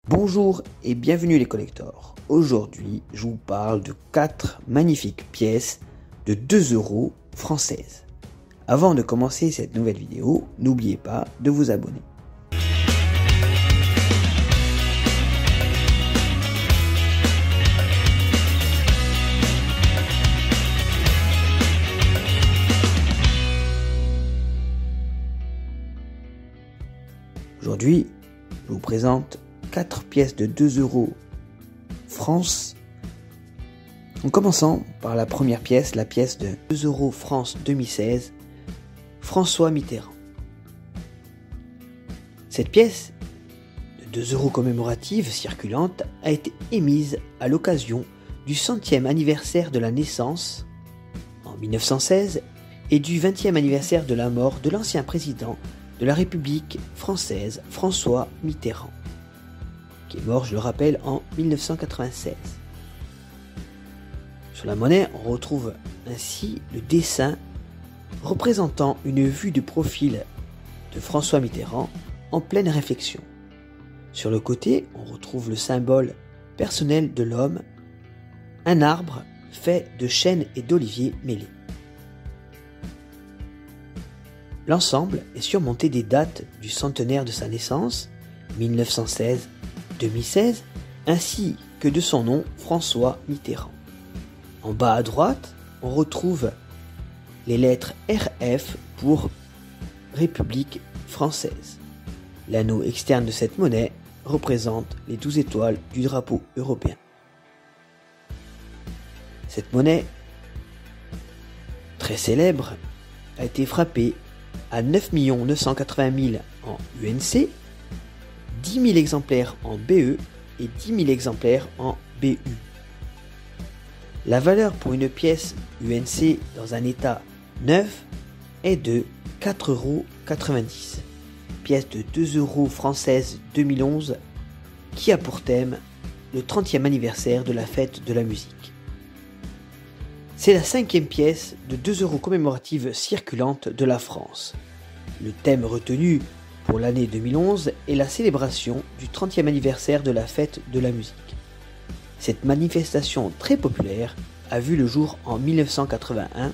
Bonjour et bienvenue les collectors. Aujourd'hui, je vous parle de 4 magnifiques pièces de 2 € françaises. Avant de commencer cette nouvelle vidéo, n'oubliez pas de vous abonner. Aujourd'hui, je vous présente 4 pièces de 2 € France. En commençant par la première pièce, la pièce de 2 € France 2016, François Mitterrand. Cette pièce de 2 € commémorative circulante a été émise à l'occasion du 100e anniversaire de la naissance, en 1916, et du 20e anniversaire de la mort de l'ancien président de la République française, François Mitterrand, qui est mort, je le rappelle, en 1996. Sur la monnaie, on retrouve ainsi le dessin représentant une vue de profil de François Mitterrand en pleine réflexion. Sur le côté, on retrouve le symbole personnel de l'homme, un arbre fait de chênes et d'oliviers mêlés. L'ensemble est surmonté des dates du centenaire de sa naissance, 1916-2016, ainsi que de son nom, François Mitterrand. En bas à droite, on retrouve les lettres RF pour République française. L'anneau externe de cette monnaie représente les 12 étoiles du drapeau européen. Cette monnaie, très célèbre, a été frappée à 9 980 000 en UNC, 10 000 exemplaires en BE et 10 000 exemplaires en BU. La valeur pour une pièce UNC dans un état neuf est de 4,90 €, pièce de 2 € française 2011 qui a pour thème le 30e anniversaire de la fête de la musique. C'est la 5e pièce de 2 € commémorative circulante de la France. Le thème retenu pour l'année 2011 est la célébration du 30e anniversaire de la fête de la musique. Cette manifestation très populaire a vu le jour en 1981.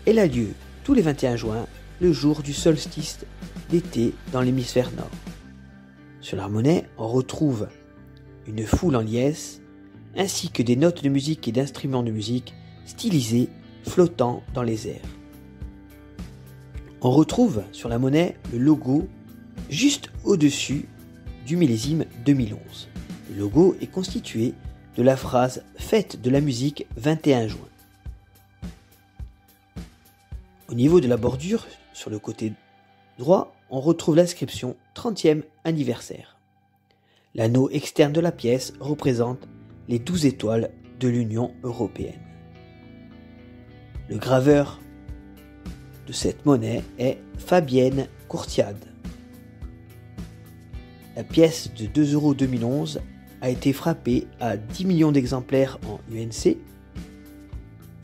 Elle a lieu tous les 21 juin, le jour du solstice d'été dans l'hémisphère nord. Sur la monnaie, on retrouve une foule en liesse, ainsi que des notes de musique et d'instruments de musique stylisés flottant dans les airs. On retrouve sur la monnaie le logo juste au-dessus du millésime 2011. Le logo est constitué de la phrase « Fête de la musique 21 juin ». Au niveau de la bordure, sur le côté droit, on retrouve l'inscription 30e anniversaire. L'anneau externe de la pièce représente les 12 étoiles de l'Union européenne. Le graveur de cette monnaie est Fabienne Courtiade. La pièce de 2 € 2011 a été frappée à 10 millions d'exemplaires en UNC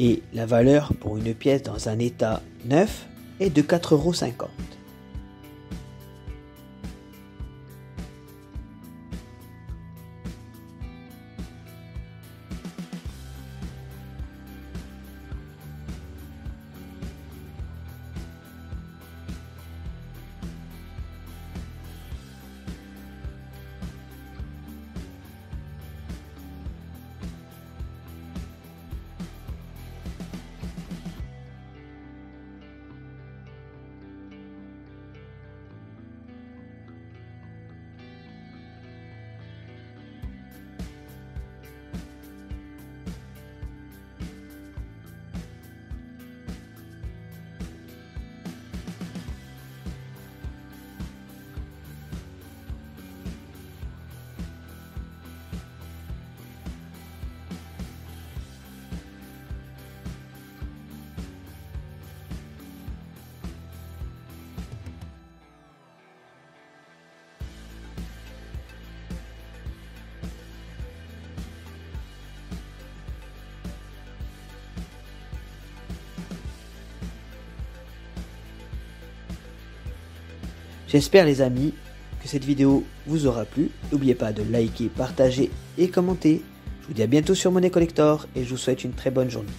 et la valeur pour une pièce dans un état neuf est de 4,50 €. J'espère les amis que cette vidéo vous aura plu. N'oubliez pas de liker, partager et commenter. Je vous dis à bientôt sur Monnaie Collector et je vous souhaite une très bonne journée.